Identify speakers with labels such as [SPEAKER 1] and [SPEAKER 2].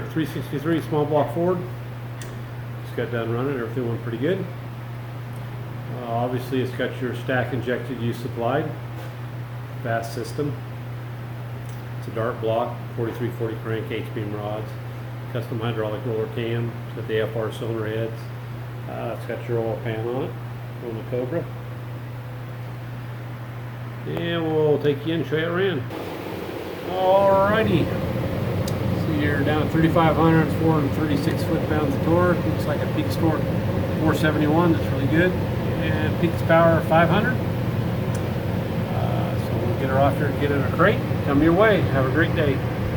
[SPEAKER 1] your 363 small block Ford. Just got done running, everything went pretty good. Obviously it's got your stack injected use supplied, fast system. It's a dart block, 4340 crank, H-beam rods, custom hydraulic roller cam, it's got the FR cylinder heads. It's got your oil pan on it, on the Cobra. And we'll take you in and show you it ran. Alrighty. So you're down at 3,500, it's 436 foot-pounds of torque. Looks like a peak torque 471, that's really good. And peak power 500. So we'll get her off here and get in a crate. Come your way. Have a great day.